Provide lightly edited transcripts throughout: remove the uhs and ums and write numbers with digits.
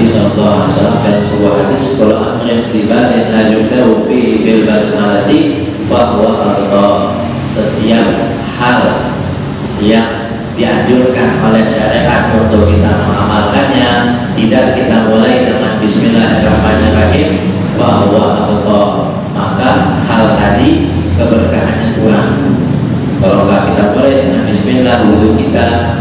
Nabi SAW dalam sebuah hadis, kalau amrin tibatin la yubda'u fihi bil basmalati fahuwa arda. Setiap hal yang dianjurkan oleh syariat untuk kita mengamalkannya tidak kita mulai dengan Bismillahirrahmanirrahim, fahuwa arda, maka hal tadi keberkahannya kurang. Kalau kita mulai dengan Bismillah, wudhu kita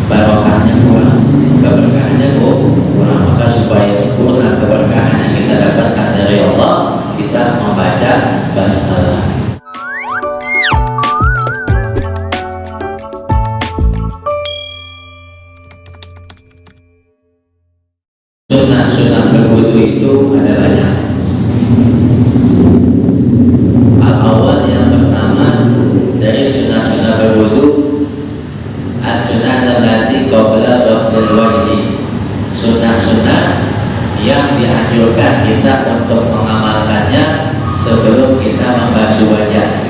barokahnya kurang, keberkahannya kurang. Maka supaya sempurna keberkahan yang kita dapatkan dari Allah, kita membaca basmalah. Sunnah-sunnah berwudu itu ada banyak. Al-awwal yang pertama dari sunnah-sunnah berwudu, as-sunnah allati qabla ghuslil wajhi, sunnah-sunnah yang dianjurkan kita untuk mengamalkannya sebelum kita membasuh wajah.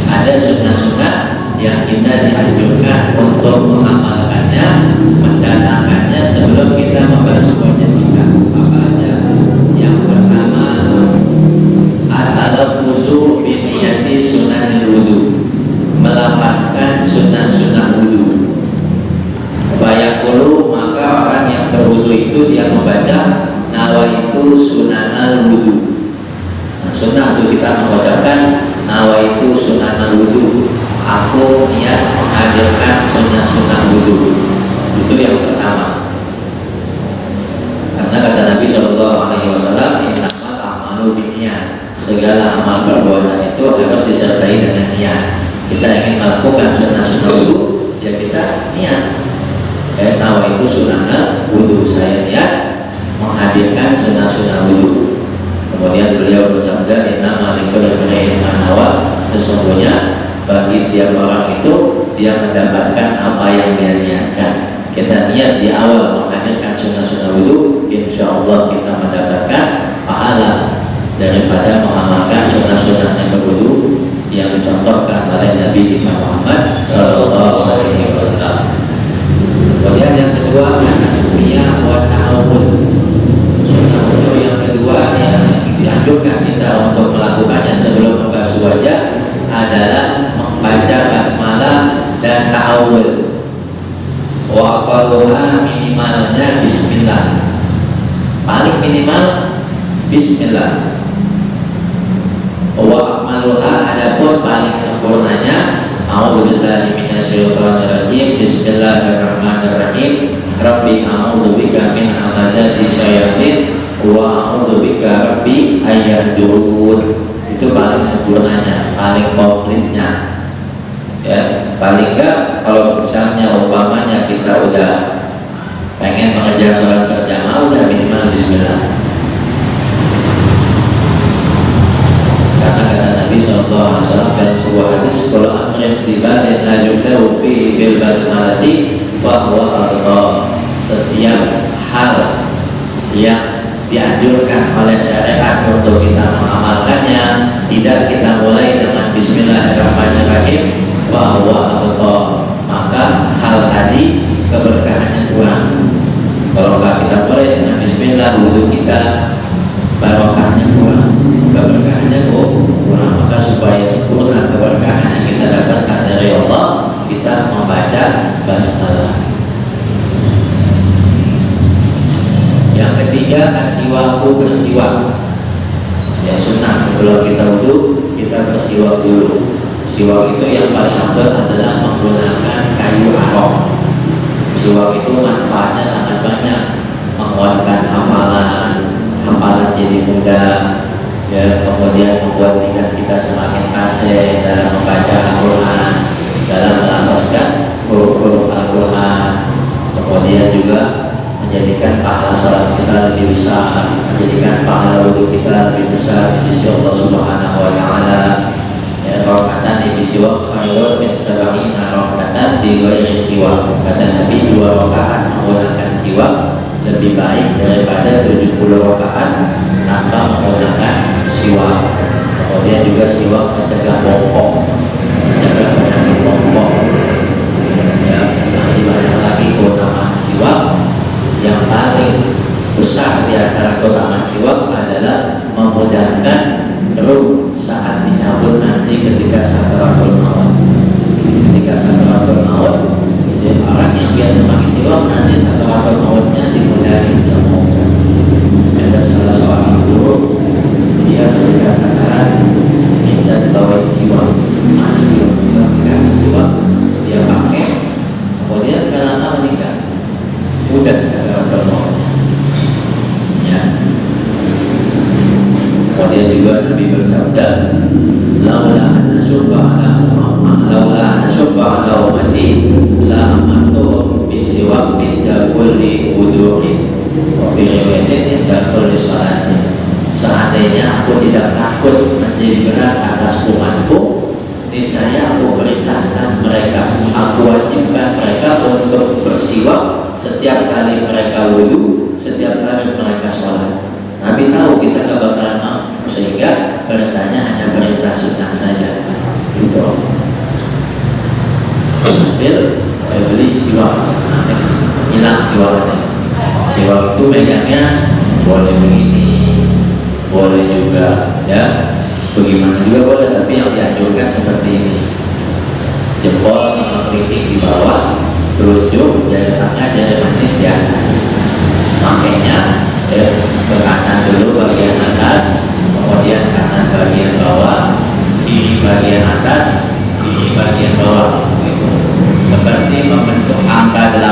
Ada sunnah-sunnah yang kita dianjurkan untuk mengamalkannya, mendatangkannya sebelum kita membasuh wajah kita. Apa aja? Yang pertama, at-talaffuzu bi niyati sunanil wudu, melapaskan sunnah-sunnah wudu. Fayaqulu, maka orang yang berwudu itu dia membaca nawaitu sunanal wudu. Nah, sunnah itu kita mengucapkan nawaitu sunanal wudu, aku niat menghadirkan sunnah-sunnah wudu. Itu yang pertama. Karena kata Nabi SAW, innamal a'malu binniyat, segala amal perbuatan itu harus disertai dengan niat. Kita ingin melakukan sunnah-sunnah wudu, ya kita niat. Nawaitu sunanal wudu, saya niat menghadirkan sunnah-sunnah wudu. Kemudian beliau bersabda, innamal likulli imri'in ma nawa, sesungguhnya bagi tiap orang itu dia mendapatkan apa yang dia niatkan. Kita niat di awal menghadirkan sunnah-sunnah wudu, insya Allah kita mendapatkan pahala daripada mengamalkan sunnah-sunnah yang berwudu yang dicontohkan oleh Nabi Muhammad SAW. Kemudian yang kedua, tasmiyah wa ta'awud, sunnah wudu yang kedua yang dianjurkan kita untuk melakukannya sebelum membasuh wajah adalah membaca basmalah dan ta'awudz. Wa aqalluha, minimalnya bismillah, paling minimal bismillah. Wa akmaluha, adapun paling sempurnanya a'udzubillahi minasyaitonir rajim, bismillahirrahmanirrahim, rabbi a'udzubika min hamazati syayatin wa a'udzubika rabbi ayyahdurun. Itu paling sempurnanya, paling komplitnya. Ya, paling enggak kalau misalnya umpamanya kita udah pengen mengejar sholat berjamaah, udah minimal bismillah. Karena kata Nabi SAW dalam sebuah hadis, kalau amrin tibatin la yubda'u fihi bil basmalati fahuwa arda. Setiap hal yang dianjurkan oleh syariat untuk kita mengamalkannya tidak kita mulai dengan Bismillahirrahmanirrahim, fahuwa arda, maka hal tadi keberkahannya kurang. Kalau kita mulai dengan Bismillah, wudhu kita barokahnya kurang, keberkahannya kurang. Maka supaya sempurna keberkahan yang kita dapatkan dari Allah, kita membaca basmalah. Yang ketiga, asiwaku, bersiwak. Ya, sunnah sebelum kita wudhu kita bersiwak dulu. Siwak itu yang paling afdal adalah menggunakan kayu arok. Siwak itu manfaatnya sangat banyak, menguatkan hafalan jadi mudah, ya, kemudian membuat tingkat kita semakin fasih dalam membaca Al-Quran, dalam melafazkan huruf-huruf Al-Quran. Kemudian juga menjadikan pahala sholat kita lebih besar, menjadikan pahala wudhu kita lebih besar di sisi Allah Subhanahu wa Ta'ala. Rokatan di siwak khairun min sab'ina rokatan di ghairi siwak. Kata Nabi, 2 rakaat menggunakan siwak lebih baik daripada 70 rakaat tanpa menggunakan siwak. Kemudian juga siwak mencegah bongkok, ya, masih banyak lagi keutamaan siwak. Yang paling besar di antara keutamaan siwak adalah memudahkan ruh saat dicabut nanti ketika sakaratul maut. Ketika sakaratul maut, jadi orang yang biasa pakai siwak nanti sakaratul mautnya dimudahin semua. Ada salah seorang guru, dia ketika sakarat minta dibawain siwak, dikasih siwak, dia pakai, kemudian gak lama meninggal. Udah sakaratul maut. Kemudian juga Nabi bersabda, laula ana syubba ala ummati la amartuhum bisiwak inda kulli wudu'in wa fi riwayatin inda kulli salatin. Seandainya aku tidak takut menjadi berat atas umatku, niscaya aku perintahkan mereka, aku wajibkan mereka untuk bersiwak setiap kali mereka wudu, setiap kali mereka sholat. Nabi tahu kita gak bakalan mampu, sehingga perintahnya hanya perintah sunnah saja. Gitu. Hasil beli siwak, hilang siwaknya. Siwak itu megangnya boleh begini, boleh juga ya, bagaimana juga boleh, tapi yang dianjurkan seperti ini. Jempol sama kelingking di bawah, telunjuk, jari tengah, jari manis di atas. Makanya ke kanan dulu bagian atas, kemudian kanan bagian bawah, kiri bagian atas, kiri bagian bawah, gitu. Seperti membentuk angka 8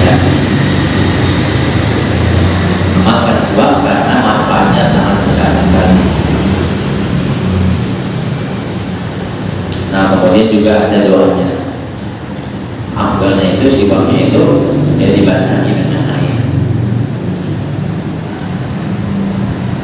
ya. Memakan sebab karena manfaatnya sangat besar sekali. Nah, kemudian juga ada doanya. Afdalnya itu siwaknya itu dibasahi dengan air.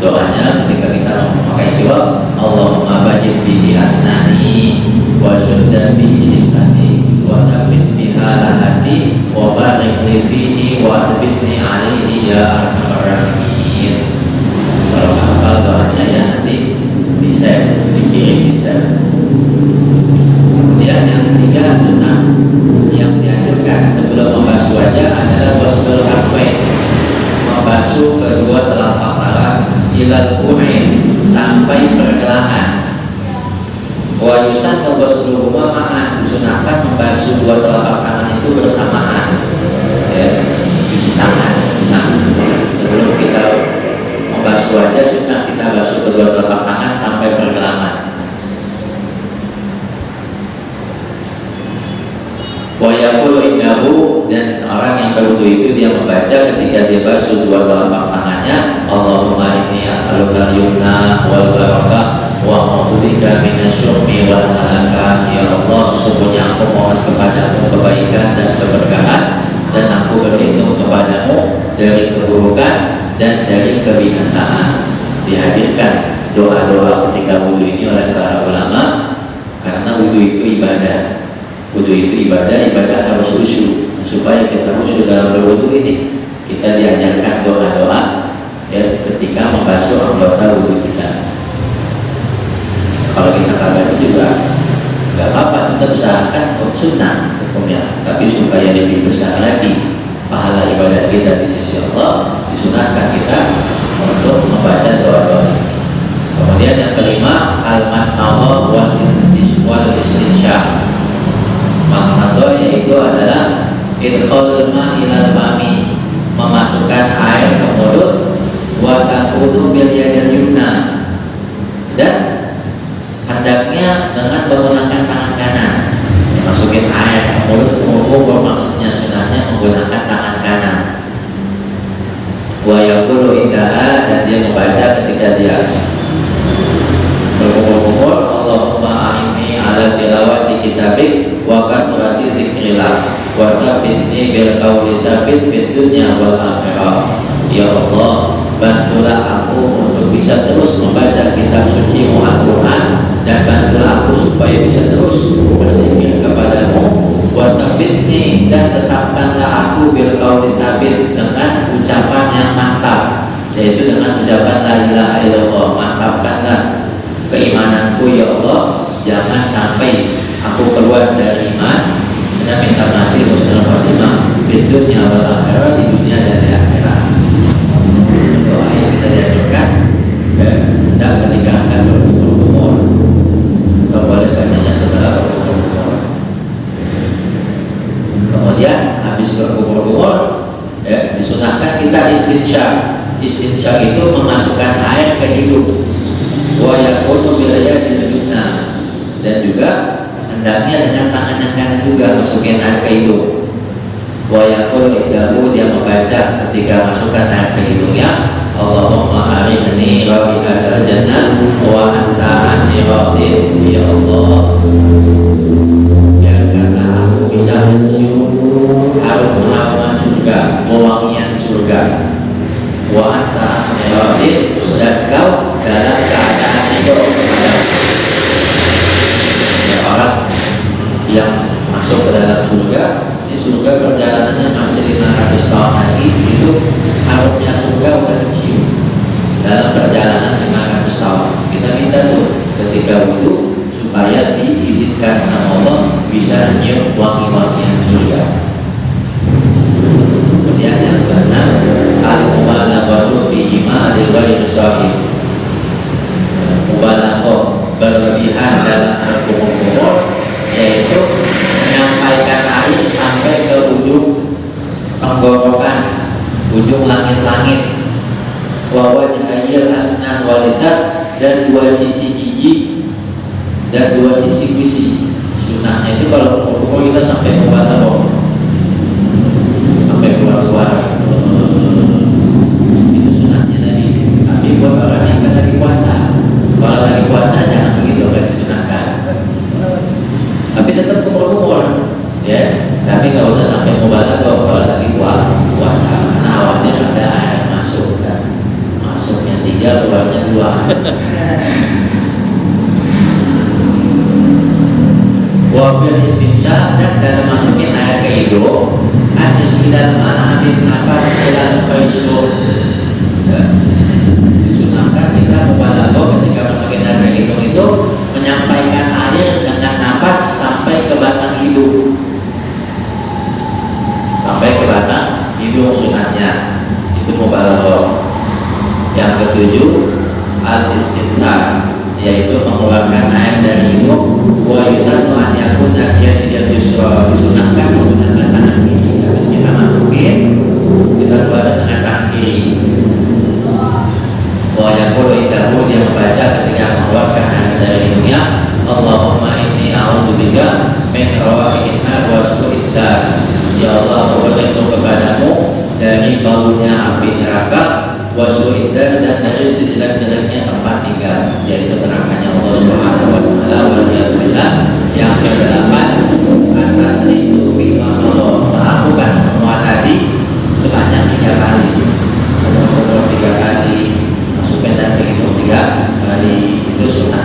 Doanya ketika kita memakai siwak, Allahumma bajid bihi asnani wa syudda bihi hati wa thabit biha lahati wa barik li fihi wa athbitni alaihi ya arhamar rahimin. Kalau hafal doanya ya nanti bisa dikirim bisa. Kemudian yang ketiga sunnah yang dianjurkan sebelum membasuh wajah adalah ghusl kaffain, membasuh kedua telapak tangan ilal ku'ain sampai pergelangan. Wa yusannu ghusluhuma ma'an, disunahkan membasuh dua telapak tangan itu bersamaan. Ya, cuci tangan. Nah, sebelum kita membasuh wajah sunnah kita basuh kedua telapak tangan sampai pergelangan. Wa yaqulu innahu, dan orang yang berwudu itu dia membaca ketika dia basuh dua telapak tangannya, Allahumma inni as'aluka al-yumna wal barakah wa a'udzubika minasyurri wal halakah. Ya Allah, sesungguhnya aku mohon kepadamu kebaikan dan keberkahan, dan aku berlindung kepadamu dari keburukan dan dari kebinasaan. Dihadirkan doa-doa ketika wudu ini oleh para ulama karena wudu itu ibadah. Wudu itu ibadah harus khusyuk. Supaya kita khusyuk dalam berwudu ini, kita diajarkan doa-doa ya ketika membasuh anggota wudu kita. Kalau kita kagak juga nggak apa-apa, tetap usahakan sunnah hukumnya. Tapi supaya lebih besar lagi pahala ibadah kita di sisi Allah, disunahkan kita untuk membaca doa-doa. Kemudian yang kelima, al-madmadah wal istinsyaq. Makna yaitu adalah idkhalul ma'i ilal fami, memasukkan air ke mulut, wa taqudu bil yadil yumna, dan hendaknya dengan menggunakan tangan kanan. Masukin air ke mulut umum maksudnya sunahnya menggunakan tangan kanan. Wa yaqulu indaha, dan dia membaca ketika dia berkumur-kumur, Allahumma a'inni ala tilawati kitabik wa kasrati dzikrillah wa tsabbitni bil qawli tsabit fid dunya wal akhirah. Ya Allah, bantulah aku untuk bisa terus membaca kitab suci Al-Quran, dan bantulah aku supaya bisa terus berzikir kepadamu. Wa tsabbitni, dan tetapkanlah aku bil qawli tsabit, dengan ucapan yang mantap, yaitu dengan ucapan la ilaha illallah. Mantapkanlah keimananku ya Allah, jangan sampai aku keluar dari iman, sedang minta mati husnul khotimah fid dunya wal sejahtera di dunia dan di akhirat. Doa yang kita diajarkan hendak ketika Anda berkumur-kumur, kalau boleh bacanya setelah berkumur-kumur. Kemudian habis berkumur-kumur, disunahkan kita istinsyaq. Istinsyaq itu memasukkan air ke hidung. Wa yakunu bil yadi al-yumna, dan juga hendaknya dengan tangan yang kanan juga masukin air ke hidung. Wa yaqulu idahu, dia membaca ketika masukkan air ke hidungnya, Allahumma arini raihata jannah wa anta anni radin. Ya Allah, biarkanlah aku bisa mencium harum-haruman surga, wewangian surga. Wa anta anni radin, dan kau dalam keadaan ridho kepadaku. Ya, orang yang masuk ke dalam surga, di surga perjalanannya masih 500 tahun lagi, itu harumnya surga udah kecium dalam perjalanan 500 tahun. Kita minta tuh ketika wudu supaya diizinkan sama Allah bisa nyium wangi-wangian surga. Kemudian yang keenam, al-mubalaghatu fi ima li ghairi shahih. Mubalaghah, berlebihan dalam berkumur-kumur, yaitu menyampaikan air sampai ke ujung tenggorokan, ujung langit-langit, wa wajhayil asnan walisat, dan dua sisi gigi dan dua sisi gusi. Sunahnya itu kalau kumur kita sampai mubalaghah, sampai keluar suara. Itu sunahnya tadi. Tapi buat orang yang kan lagi puasa, kalau lagi puasa jangan begitu, nggak disunahkan. Tapi tetap kumur-kumur, ya. Tapi nggak usah sampai mubalaghah kalau lagi puasa, karena awalnya ada air masuk kan, masuknya 3, keluarnya 2. Wafil istinsyaq, dan dalam masukin air ke hidung, hadis kita mengambil nafas dalam faisur. Disunahkan kita mubalaghah ketika masukin air ke hidung itu menyampaikan air dengan nafas sampai ke batang hidung, sampai ke batang hidung. Sunahnya itu mubalaghah. Yang ketujuh, al-istinsyaq, yaitu mengeluarkan air dari hidung. Wa yusanu an yakuna biyadil yusra, disunahkan menggunakan tangan kiri. Habis kita masukin, kita keluarkan dengan tangan kiri. Wa yaqulu idahu, dia membaca ketika mengeluarkan air dari hidungnya, Allahumma inni a'udzubika min rawa'ihin nar wa su'id dar. Ya Allah, aku berlindung kepadamu dari baunya api neraka, wa su'id dar, dan dari sejelek-jeleknya tempat tinggal, yaitu nerakanya Allah Subhanahu wa taala. Wa liyadillah. Yang kedelapan, at-tadliku fi ma melakukan semua tadi sebanyak 3 kali. Kumur 3 kali, masukkan dan begitu 3 kali, itu sunnah.